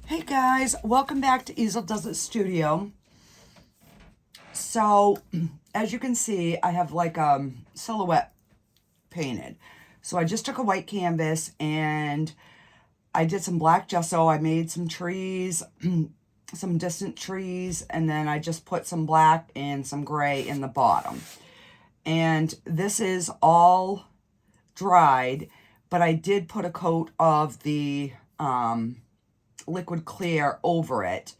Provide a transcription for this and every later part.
Hey guys, welcome back to Easeldoesitstudio. So, as you can see, I have like a silhouette painted. So I just took a white canvas and I did some black gesso. I made some trees, some distant trees, and then I just put some black and some gray in the bottom. And this is all dried, but I did put a coat of the liquid clear over it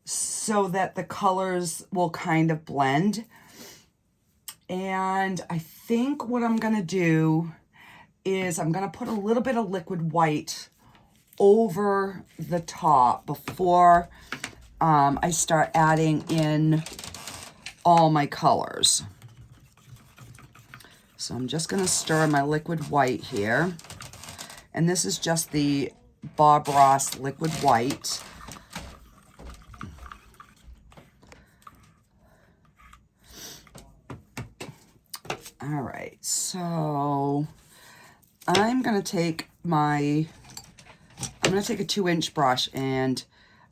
so that the colors will kind of blend. And I think what I'm gonna do is I'm gonna put a little bit of liquid white over the top before I start adding in all my colors. So I'm just gonna stir my liquid white here. And this is just the Bob Ross liquid white. All right, so I'm gonna take a 2-inch brush and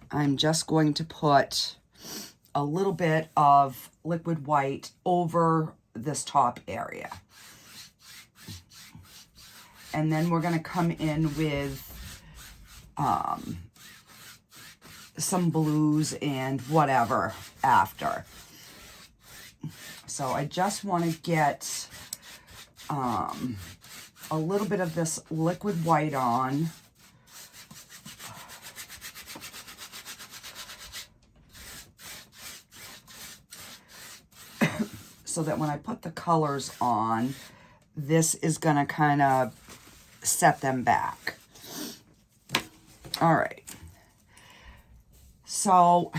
I'm just going to put a little bit of liquid white over this top area. And then we're gonna come in with some blues and whatever after. So I just want to get a little bit of this liquid white on. So that when I put the colors on, this is going to kind of set them back. All right. So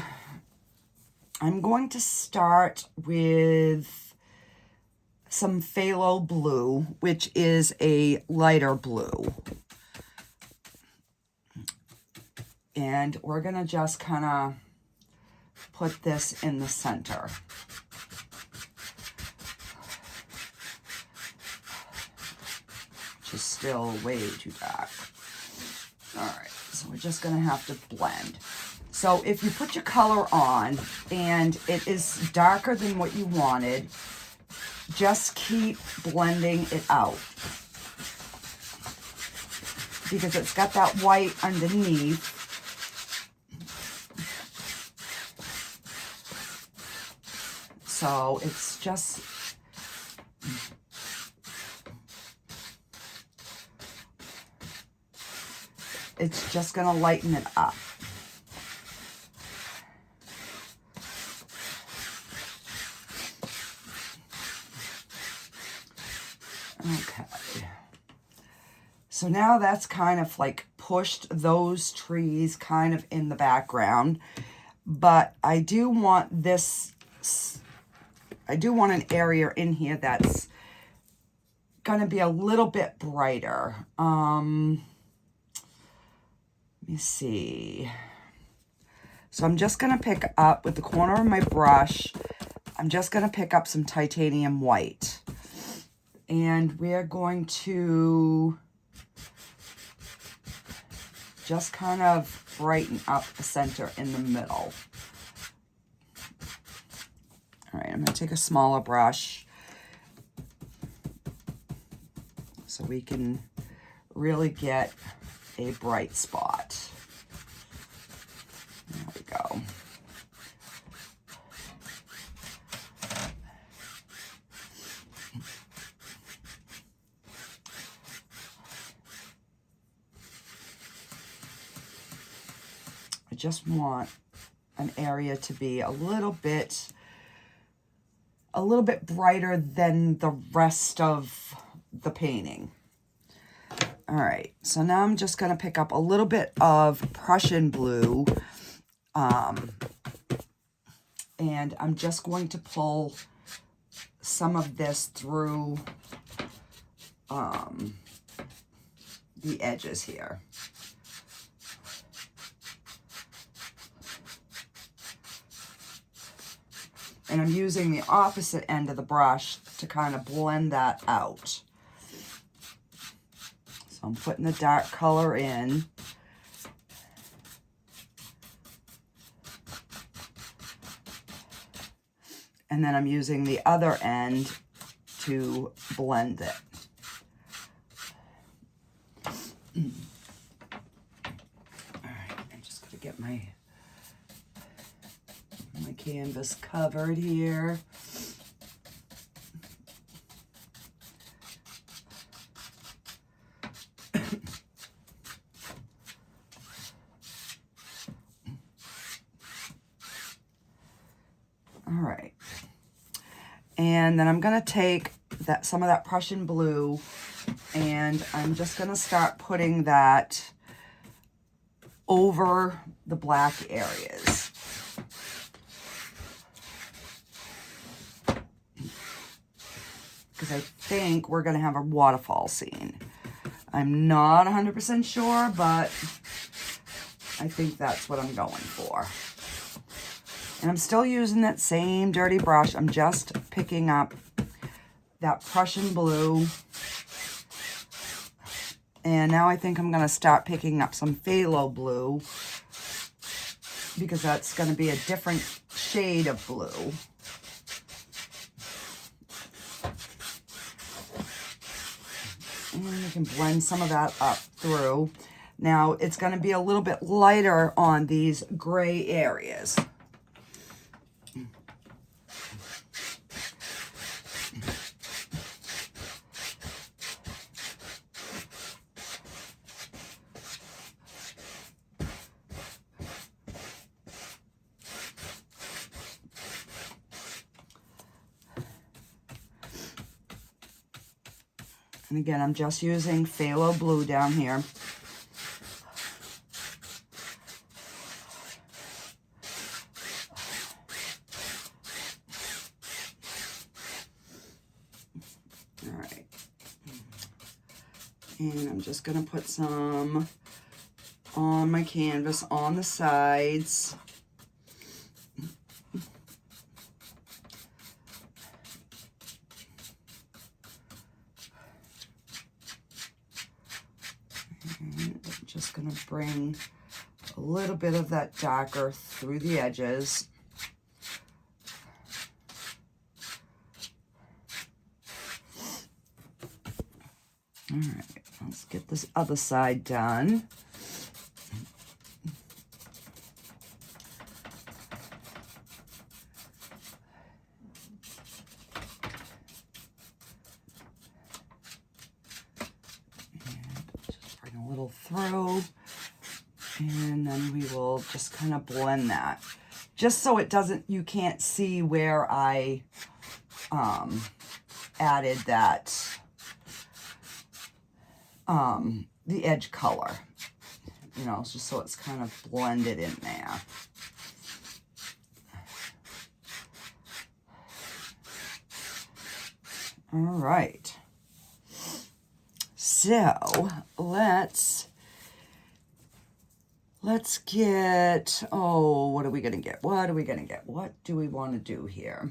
I'm going to start with some phthalo blue, which is a lighter blue. And we're going to just kind of put this in the center. Which is still way too dark. All right, so we're just going to have to blend. So if you put your color on and it is darker than what you wanted, just keep blending it out. Because it's got that white underneath. So it's just... it's just going to lighten it up. Okay, so now that's kind of like pushed those trees kind of in the background, but I do want an area in here that's going to be a little bit brighter. Let me see. So I'm just going to pick up with the corner of my brush, I'm just going to pick up some titanium white. And we're going to just kind of brighten up the center in the middle. All right, I'm going to take a smaller brush so we can really get a bright spot. There we go. Just want an area to be a little bit brighter than the rest of the painting. All right, so now I'm just going to pick up a little bit of Prussian blue, and I'm just going to pull some of this through the edges here. And I'm using the opposite end of the brush to kind of blend that out. So I'm putting the dark color in. And then I'm using the other end to blend it. All right, I'm just gonna get my canvas covered here. All right, and then I'm gonna take some of that Prussian blue, and I'm just gonna start putting that over the black areas. Because I think we're gonna have a waterfall scene. I'm not 100% sure, but I think that's what I'm going for. And I'm still using that same dirty brush. I'm just picking up that Prussian blue. And now I think I'm gonna start picking up some phthalo blue, because that's gonna be a different shade of blue. And you can blend some of that up through. Now it's going to be a little bit lighter on these gray areas. And again, I'm just using phthalo blue down here. All right. And I'm just going to put some on my canvas on the sides. Just going to bring a little bit of that darker through the edges. All right, let's get this other side done. Through, and then we will just kind of blend that, just so it doesn't, you can't see where I added that the edge color, you know, just so it's kind of blended in there. All right, so let's get, oh, what are we gonna get? What are we gonna get? What do we want to do here?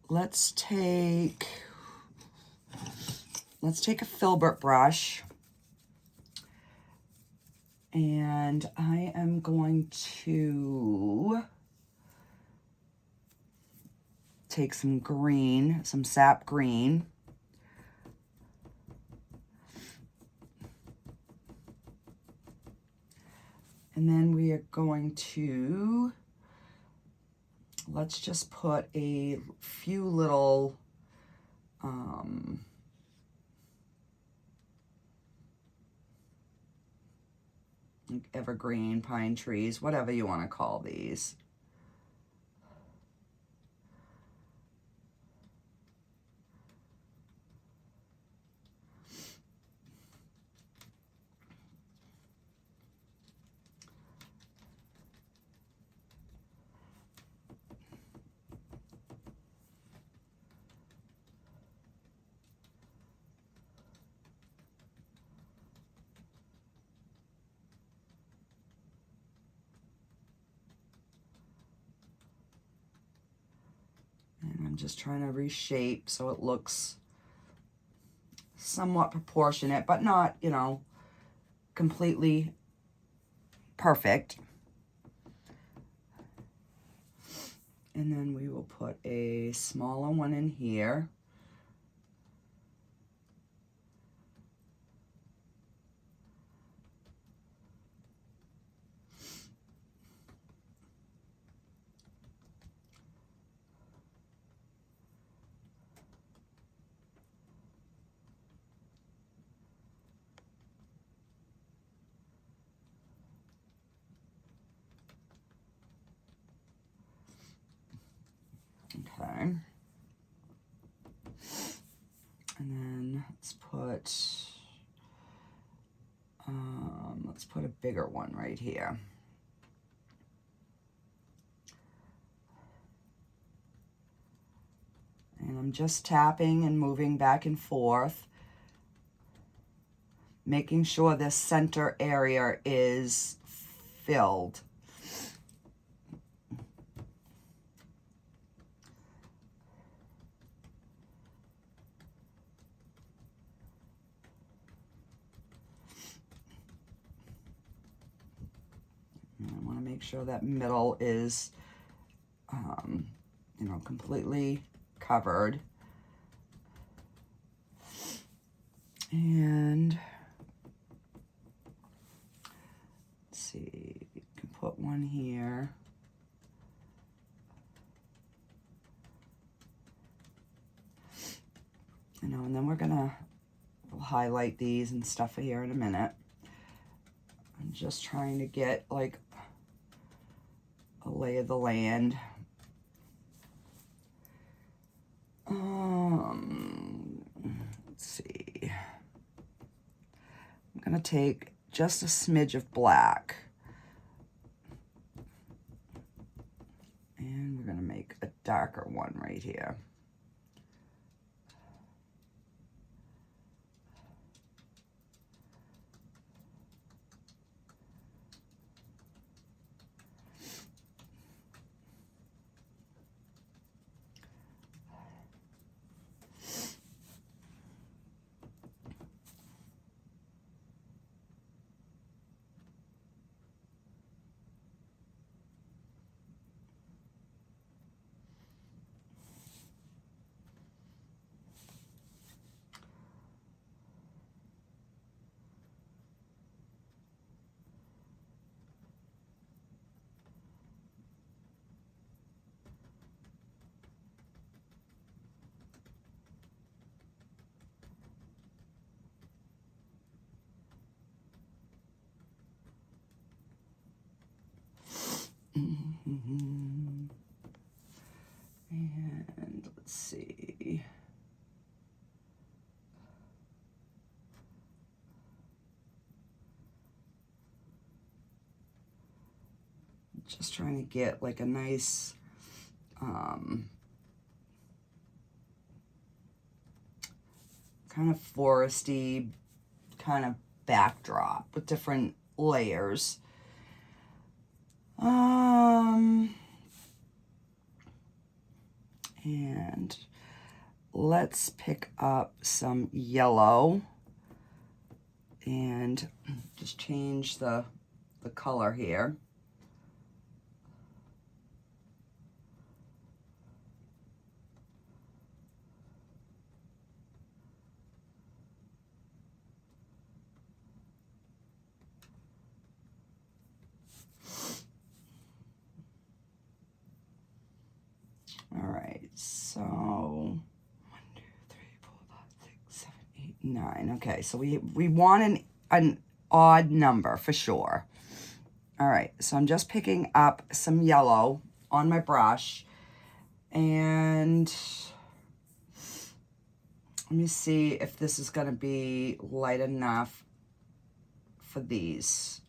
Let's take a filbert brush, and I am going to take some green, some sap green. And then we are going to, let's just put a few little like evergreen pine trees, whatever you want to call these. I'm just trying to reshape so it looks somewhat proportionate, but not, you know, completely perfect. And then we will put a smaller one in here. Okay. And then let's put a bigger one right here. And I'm just tapping and moving back and forth, making sure this center area is filled. And I want to make sure that middle is, you know, completely covered. And let's see, you can put one here. You know, and then we'll highlight these and stuff here in a minute. I'm just trying to get like a lay of the land. Let's see. I'm gonna take just a smidge of black. And we're gonna make a darker one right here. And let's see. Just trying to get like a nice kind of foresty kind of backdrop with different layers. And let's pick up some yellow and just change the color here. All right, so 1, 2, 3, 4, 5, 6, 7, 8, 9. Okay, so we want an odd number for sure. All right, so I'm just picking up some yellow on my brush, and let me see if this is going to be light enough for these.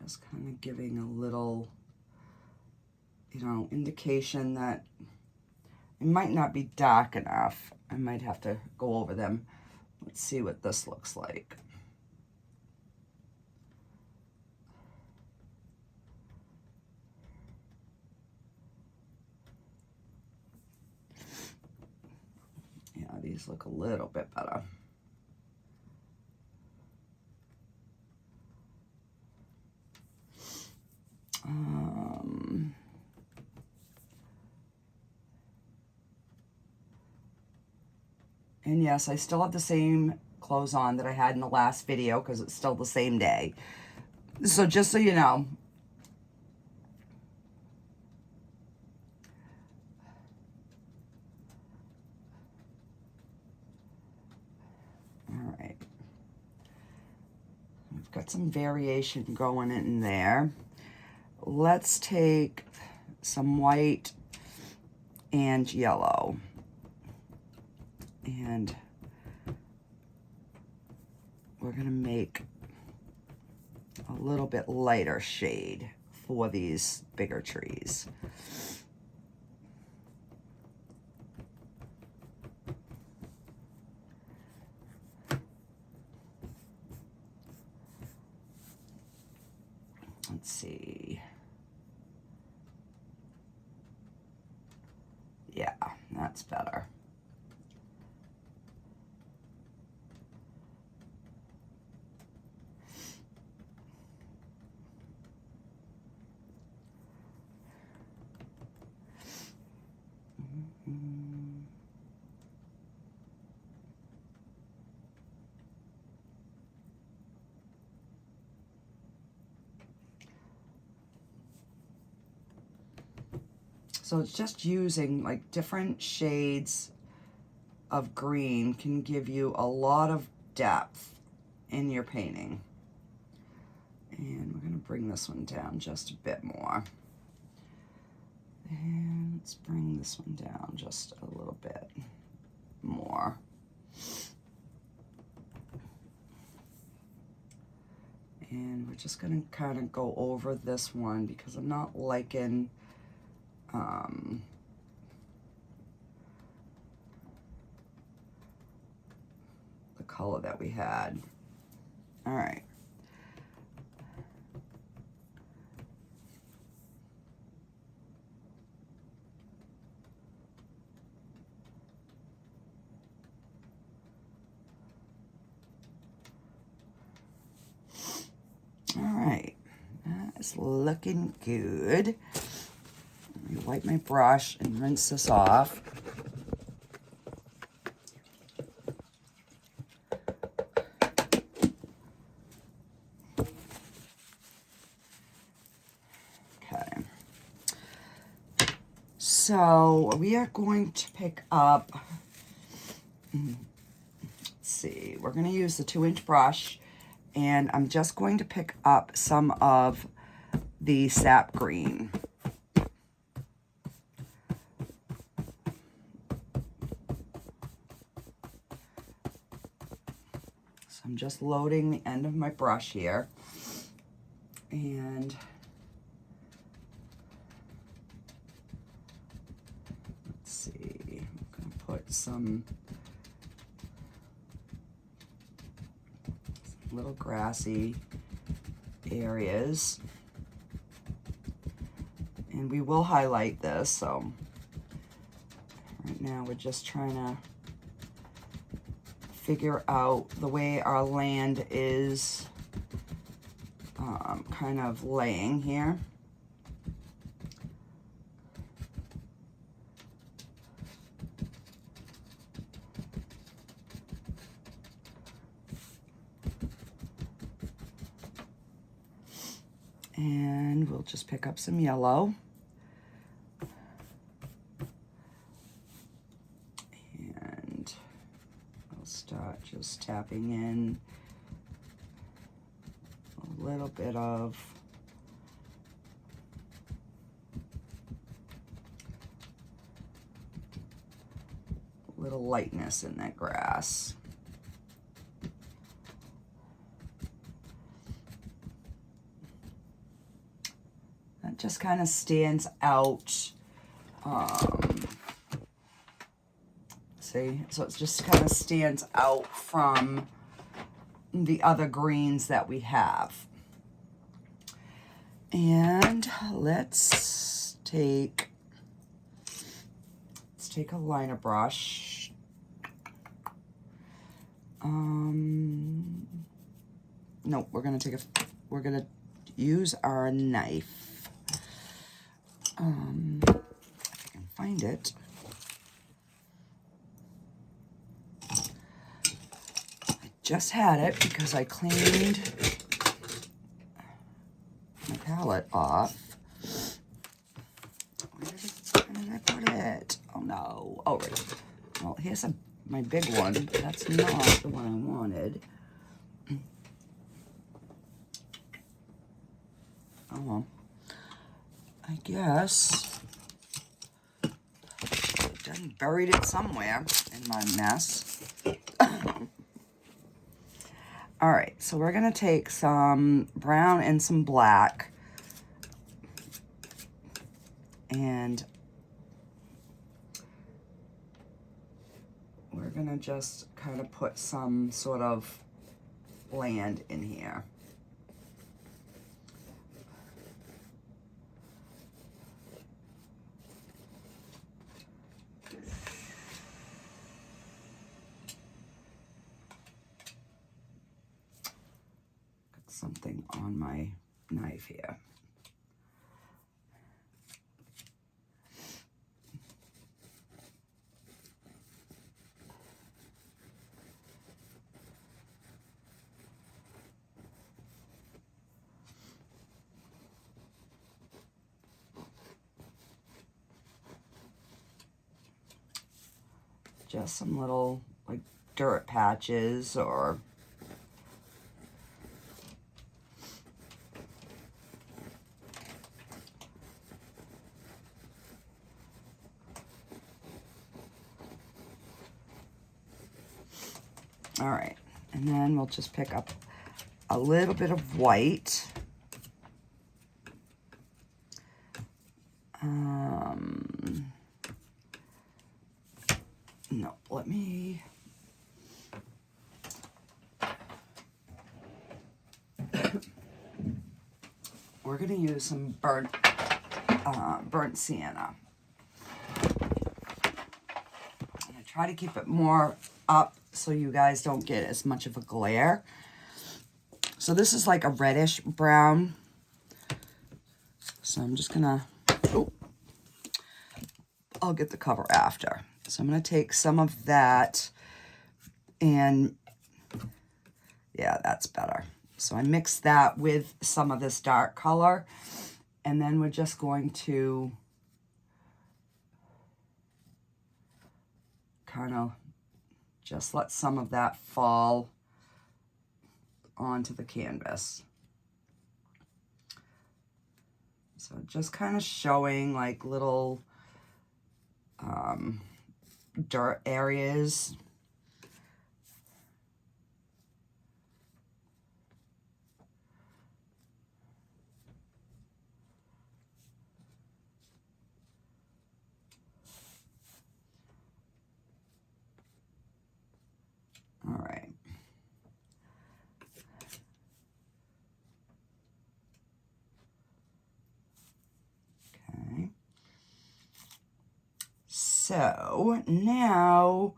Just kind of giving a little, you know, indication that it might not be dark enough. I might have to go over them. Let's see what this looks like. These look a little bit better. And yes, I still have the same clothes on that I had in the last video because it's still the same day. So just so you know. All right. We've got some variation going in there. Let's take some white and yellow. And we're going to make a little bit lighter shade for these bigger trees. Let's see. Yeah, that's better. So it's just using like different shades of green can give you a lot of depth in your painting. And we're going to bring this one down just a bit more. And let's bring this one down just a little bit more. And we're just going to kind of go over this one because I'm not liking the color that we had. All right. All right, that's looking good. Let me wipe my brush and rinse this off. Okay. So we are going to pick up, let's see, we're going to use the 2-inch brush. And I'm just going to pick up some of the sap green. So I'm just loading the end of my brush here. And let's see, I'm going to put some little grassy areas, and we will highlight this. So right now we're just trying to figure out the way our land is kind of laying here. And we'll just pick up some yellow. And I'll start just tapping in a little bit of little lightness in that grass. Just kind of stands out. See, so it just kind of stands out from the other greens that we have. And let's take a liner brush Nope, we're gonna use our knife. If I can find it. I just had it because I cleaned my palette off. Where did I put it? Oh no. Oh, right. Well, here's my big one. That's not the one I wanted. Oh well. I guess I done buried it somewhere in my mess. All right, so we're gonna take some brown and some black, and we're gonna just kind of put some sort of land in here. Something on my knife here. Just some little like dirt patches or all right, and then we'll just pick up a little bit of white. No, let me... We're going to use some burnt sienna. I'm going to try to keep it more up so you guys don't get as much of a glare. So this is like a reddish brown. So I'm just going to... Oh, I'll get the cover after. So I'm going to take some of that and... Yeah, that's better. So I mix that with some of this dark color, and then we're just going to kind of just let some of that fall onto the canvas. So just kind of showing like little dirt areas. All right. Okay. So now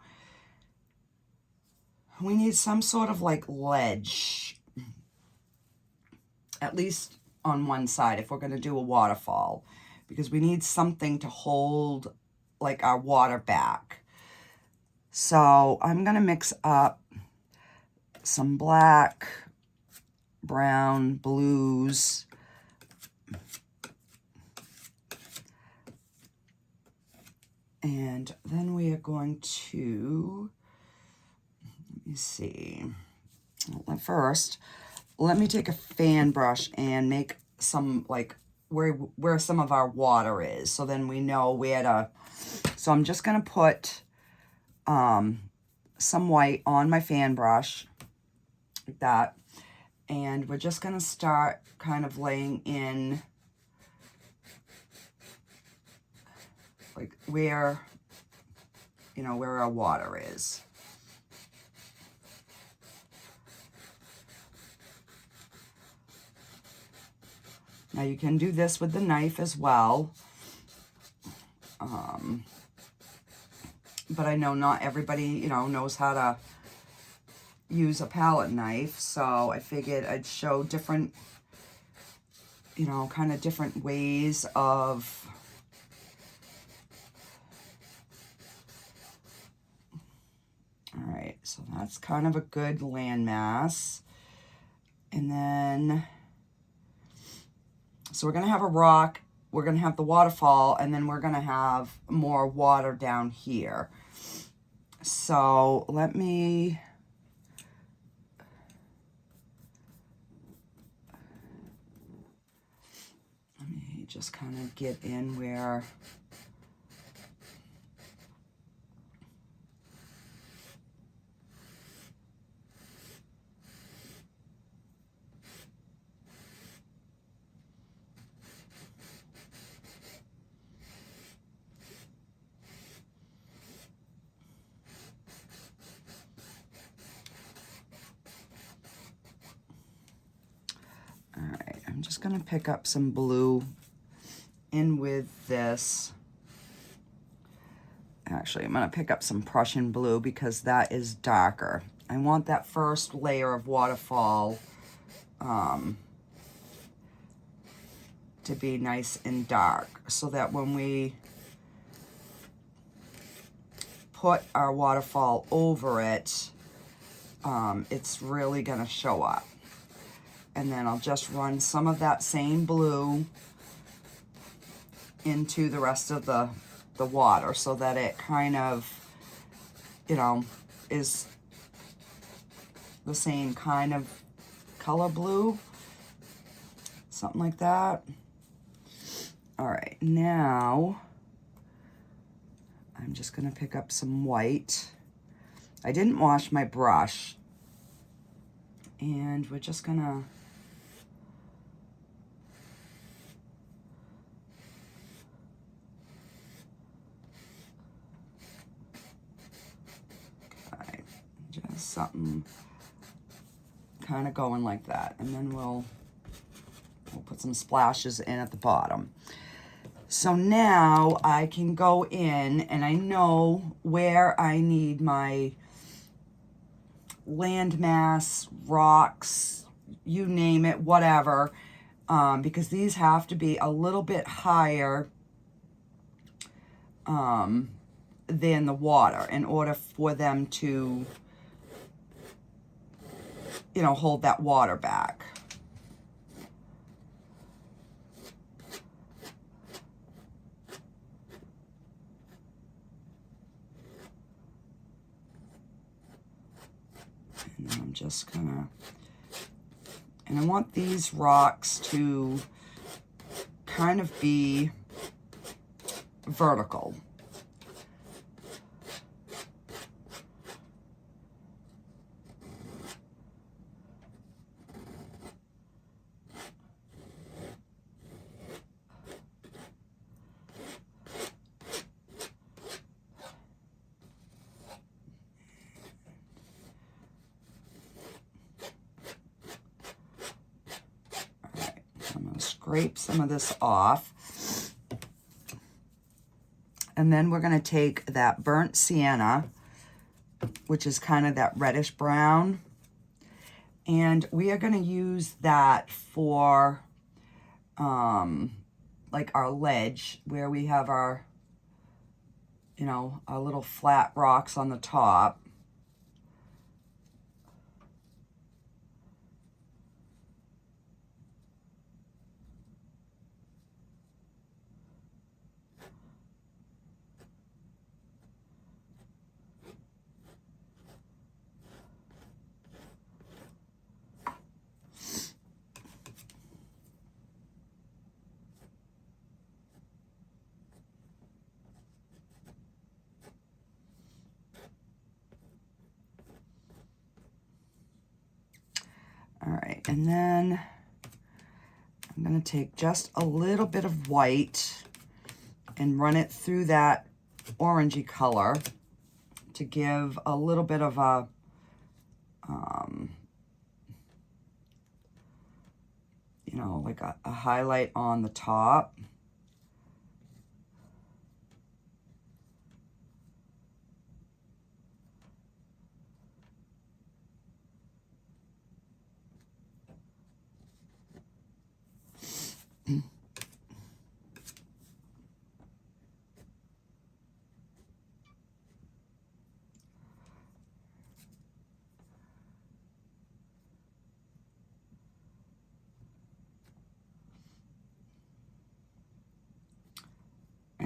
we need some sort of like ledge, at least on one side if we're going to do a waterfall, because we need something to hold like our water back. So I'm going to mix up some black, brown, blues, and then we are going to, let me see, well, first, let me take a fan brush and make some, like, where some of our water is, so then we know where to, so I'm just going to put some white on my fan brush, like that, and we're just going to start kind of laying in, like, where, you know, where our water is. Now you can do this with the knife as well. But I know not everybody, you know, knows how to use a palette knife, so I figured I'd show different, you know, kind of different ways of all right, so that's kind of a good landmass. And then, so we're going to have a rock, we're going to have the waterfall, and then we're going to have more water down here. So let me just kind of get in where I'm just going to pick up some blue in with this. Actually, I'm going to pick up some Prussian blue because that is darker. I want that first layer of waterfall to be nice and dark so that when we put our waterfall over it, it's really going to show up. And then I'll just run some of that same blue into the rest of the water so that it kind of, you know, is the same kind of color blue. Something like that. All right, now I'm just going to pick up some white. I didn't wash my brush. And we're just going to just something kind of going like that, and then we'll put some splashes in at the bottom. So now I can go in and I know where I need my landmass, rocks, you name it, whatever, because these have to be a little bit higher than the water in order for them to, you know, hold that water back. And I'm just gonna, and I want these rocks to kind of be vertical. Scrape some of this off, and then we're going to take that burnt sienna, which is kind of that reddish brown, and we are going to use that for like our ledge where we have our, you know, our little flat rocks on the top. All right, and then I'm going to take just a little bit of white and run it through that orangey color to give a little bit of a, you know, like a highlight on the top.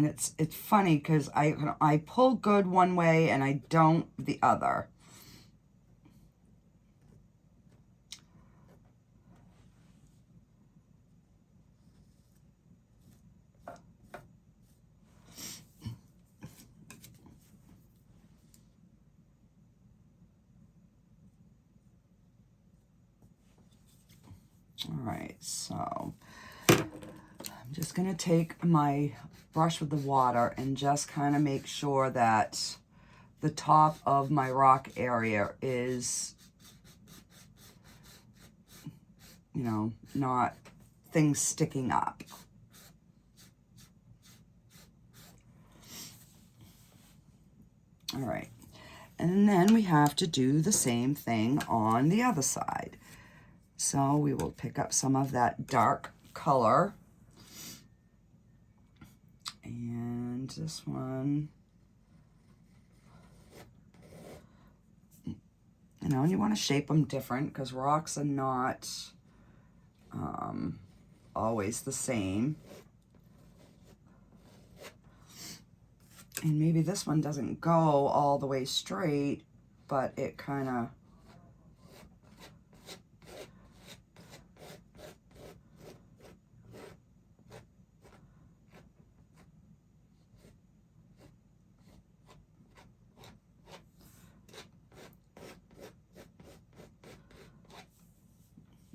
And it's funny because I pull good one way and I don't the other. All right, so I'm just going to take my brush with the water and just kind of make sure that the top of my rock area is, you know, not things sticking up. All right, and then we have to do the same thing on the other side. So we will pick up some of that dark color. And this one, you know, and you want to shape them different because rocks are not always the same. And maybe this one doesn't go all the way straight, but it kind of,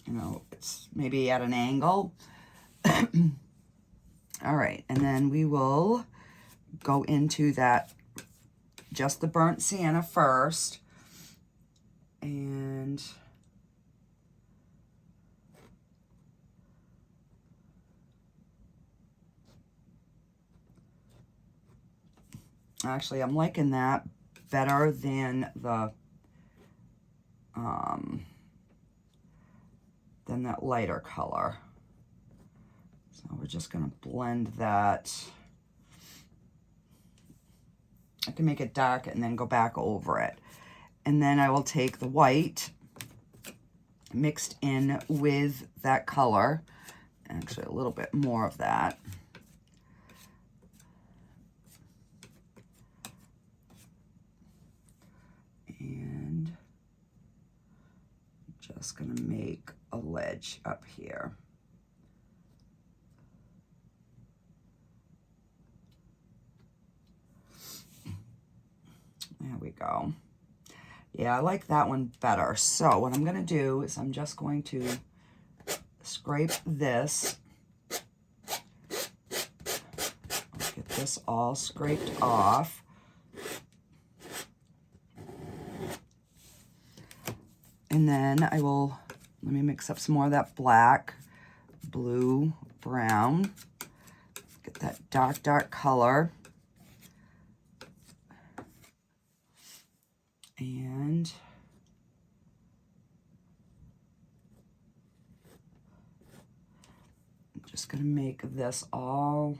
you know, it's maybe at an angle. All right, and then we will go into that, just the burnt sienna first. And actually, I'm liking that better than the than that lighter color. So we're just going to blend that. I can make it dark and then go back over it. And then I will take the white mixed in with that color, actually a little bit more of that. And just going to make a ledge up here. There we go. Yeah, I like that one better. So what I'm going to do is I'm just going to scrape this. I'll get this all scraped off. And then I will, let me mix up some more of that black, blue, brown. Get that dark, dark color. And I'm just going to make this all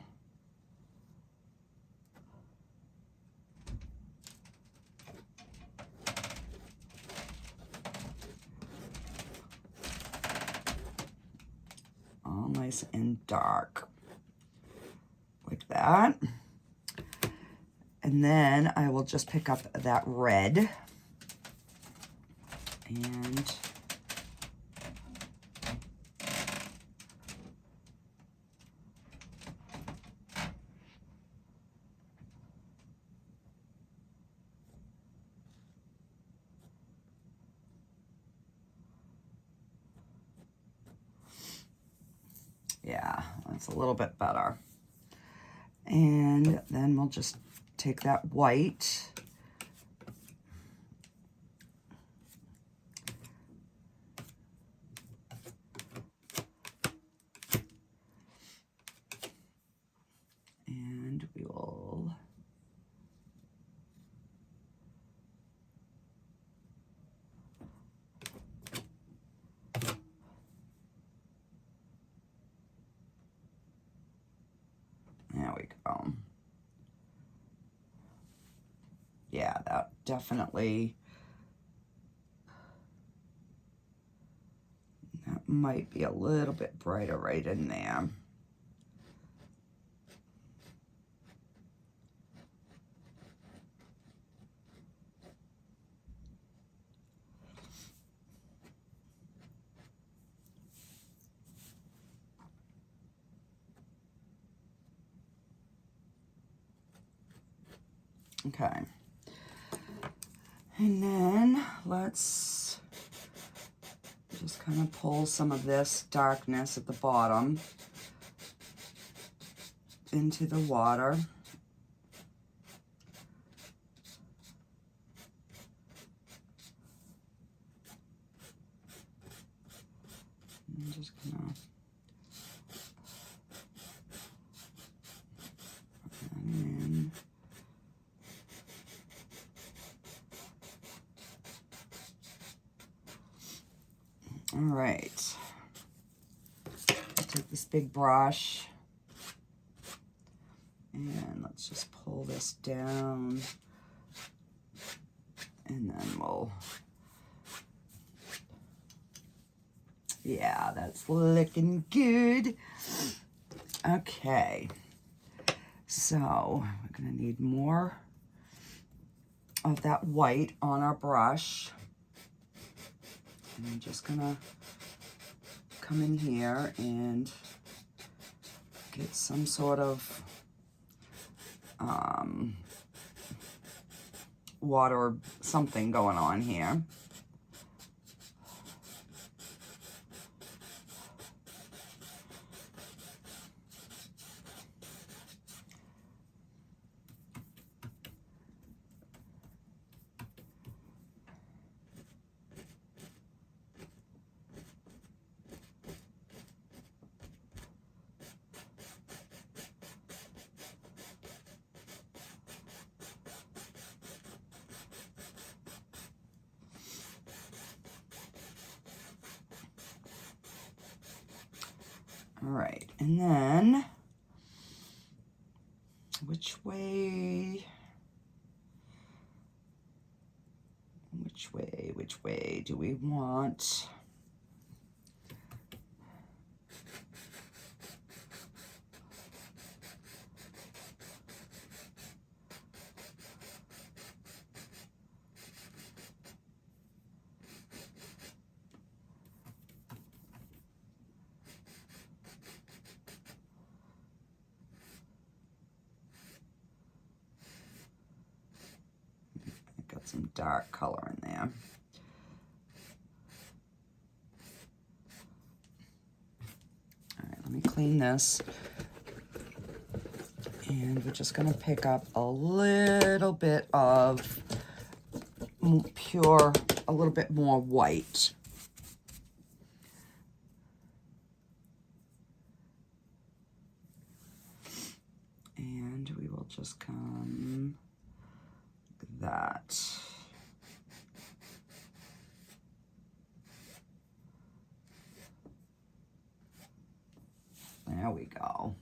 nice and dark like that. And then I will just pick up that red and yeah, that's a little bit better. And then we'll just take that white and we will there we go. Yeah, that definitely, that might be a little bit brighter right in there. Okay. And then let's just kind of pull some of this darkness at the bottom into the water. I'm just gonna put that in. All right. Take this big brush and let's just pull this down, and then we'll, yeah, that's looking good. Okay, so we're gonna need more of that white on our brush. And I'm just gonna come in here and get some sort of water or something going on here. All right, and then which way do we want? Got some dark color in there. All right, let me clean this. And we're just gonna pick up a little bit of pure, a little bit more white. And we will just come like that. There we go.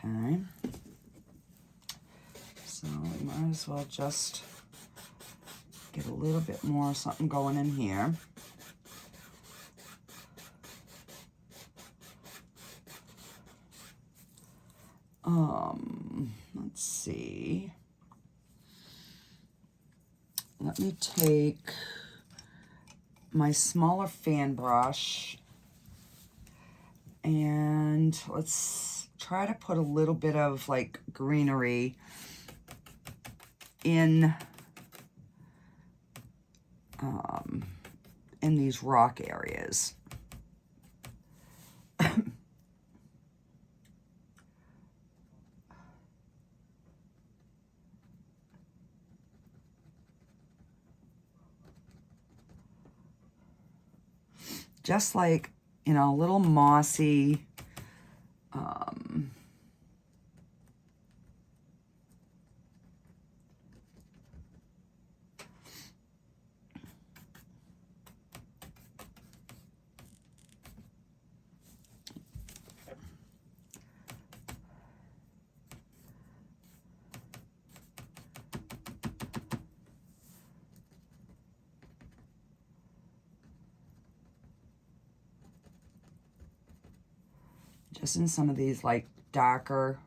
Okay. So we might as well just get a little bit more something going in here. Let's see. Let me take my smaller fan brush and let's try to put a little bit of like greenery in these rock areas. Just like, you know, a little mossy, just in some of these like darker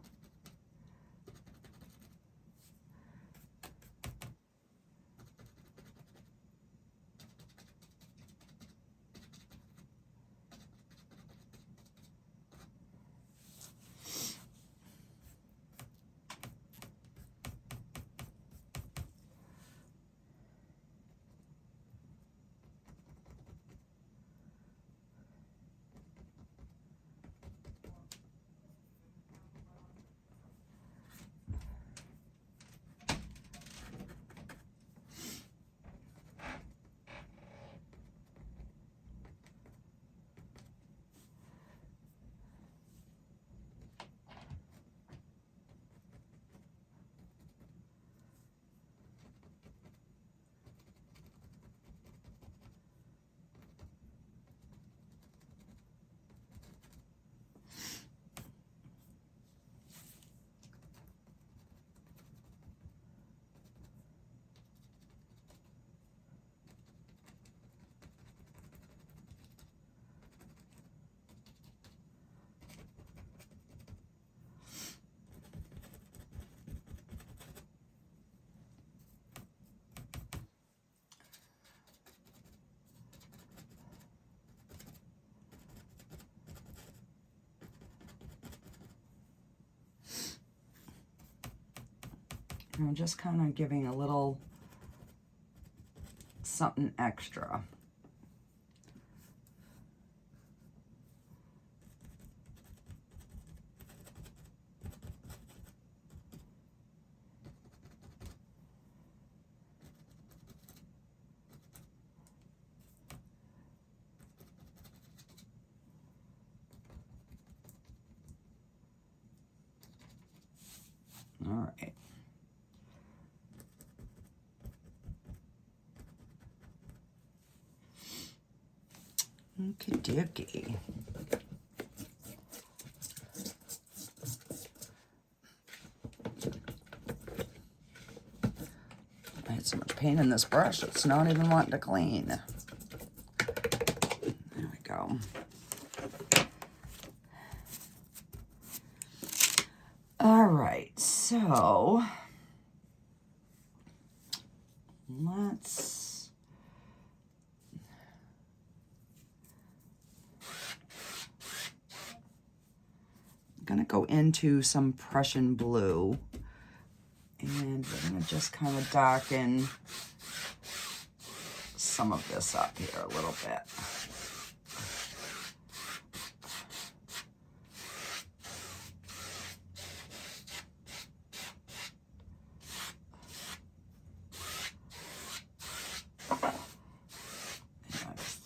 I'm just kind of giving a little something extra. All right. Okie dokie. I had so much paint in this brush, it's not even wanting to clean. There we go. All right, so let's gonna go into some Prussian blue, and we're gonna just kind of darken some of this up here a little bit.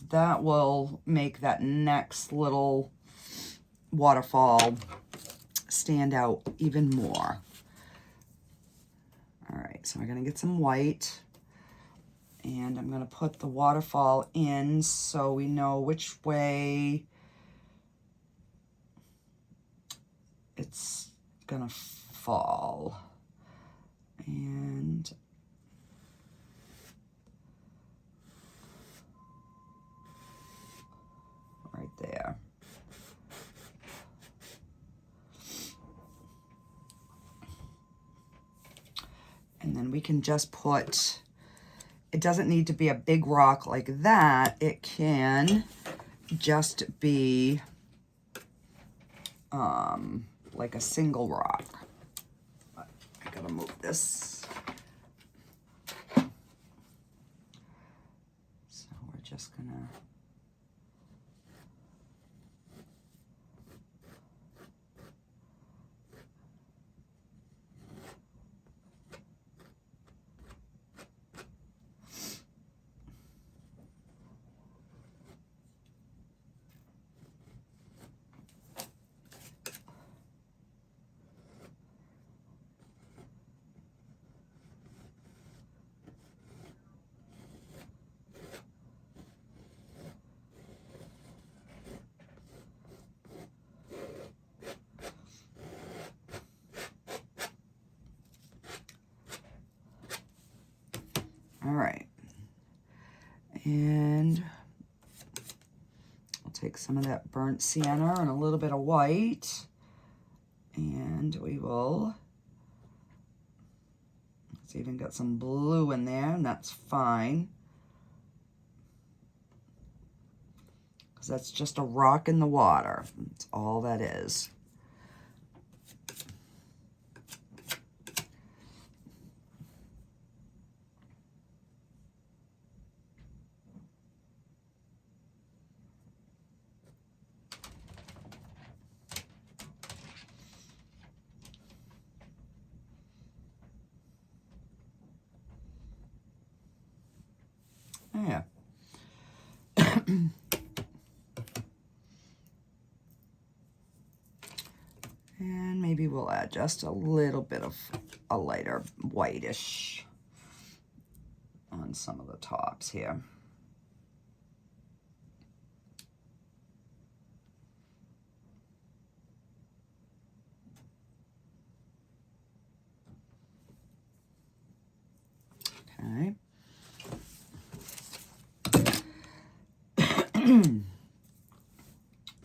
That will make that next little waterfall stand out even more. All right, so I'm gonna get some white, and I'm gonna put the waterfall in so we know which way it's gonna fall. And right there. And then we can just put, it doesn't need to be a big rock like that. It can just be like a single rock. But I gotta move this. So we're just gonna all right, and I'll take some of that burnt sienna and a little bit of white, and we will, it's even got some blue in there, and that's fine, because that's just a rock in the water. That's all that is. Yeah. And maybe we'll add just a little bit of a lighter whitish on some of the tops here. Okay.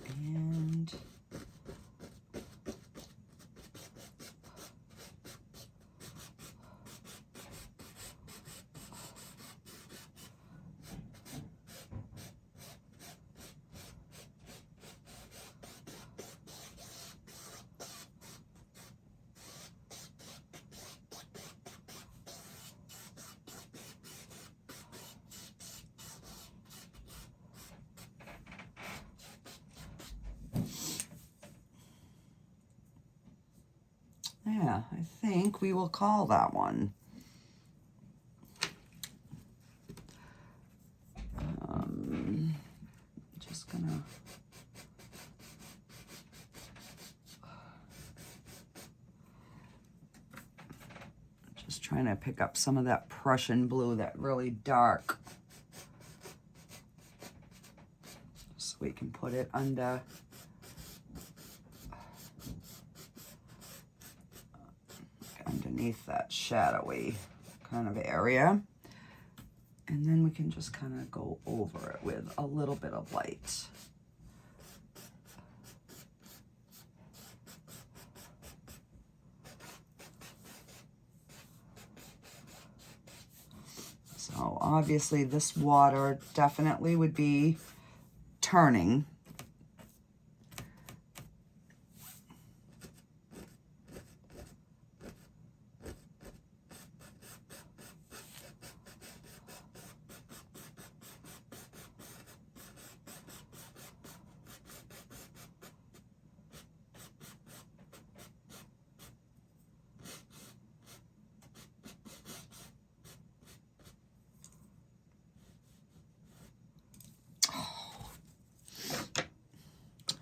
And Yeah, I think we will call that one. Just gonna trying to pick up some of that Prussian blue, that really dark, so we can put it underneath that shadowy kind of area. And then we can just kind of go over it with a little bit of light. So obviously this water definitely would be turning.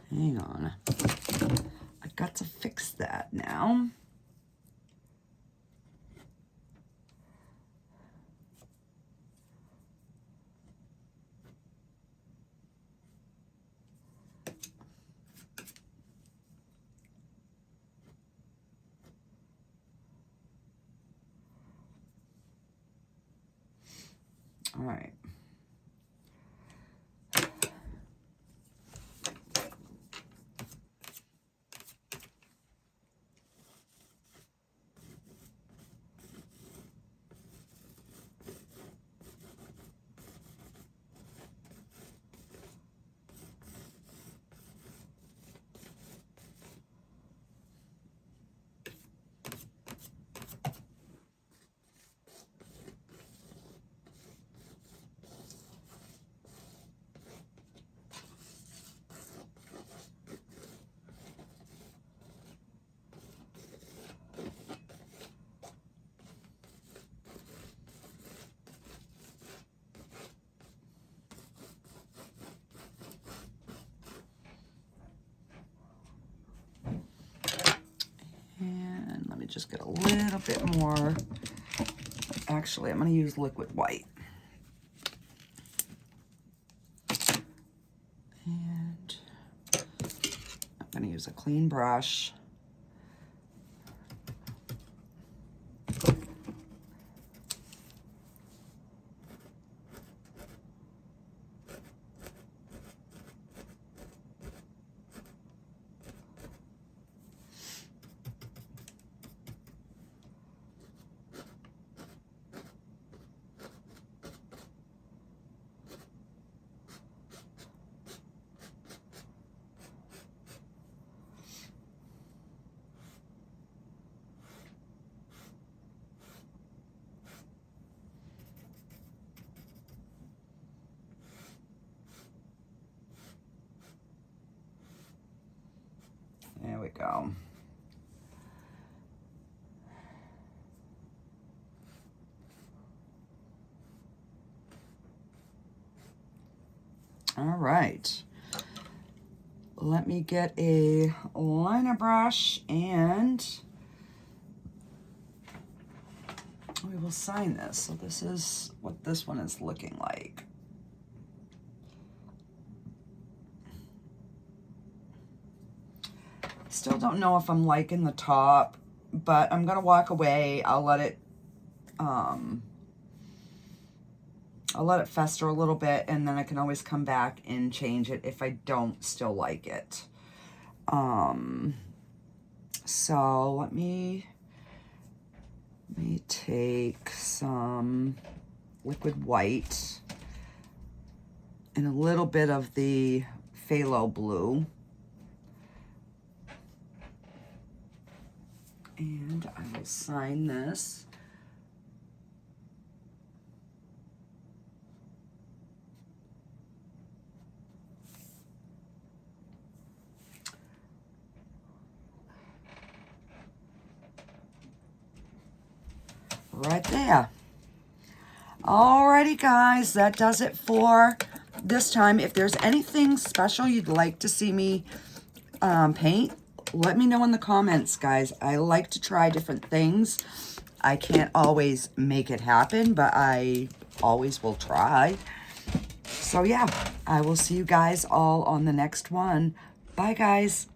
Hang on, I got to fix that now. All right. And let me just get a little bit more. Actually, I'm going to use liquid white. And I'm going to use a clean brush. There we go. All right. Let me get a liner brush and we will sign this. So this is what this one is looking like. Still don't know if I'm liking the top, but I'm gonna walk away. I'll let it fester a little bit, and then I can always come back and change it if I don't still like it. So let me take some liquid white and a little bit of the phthalo blue. And I will sign this. right there. Alrighty, guys, that does it for this time. If there's anything special you'd like to see me paint, let me know in the comments, guys. I like to try different things. I can't always make it happen, but I always will try. So yeah, I will see you guys all on the next one. Bye, guys.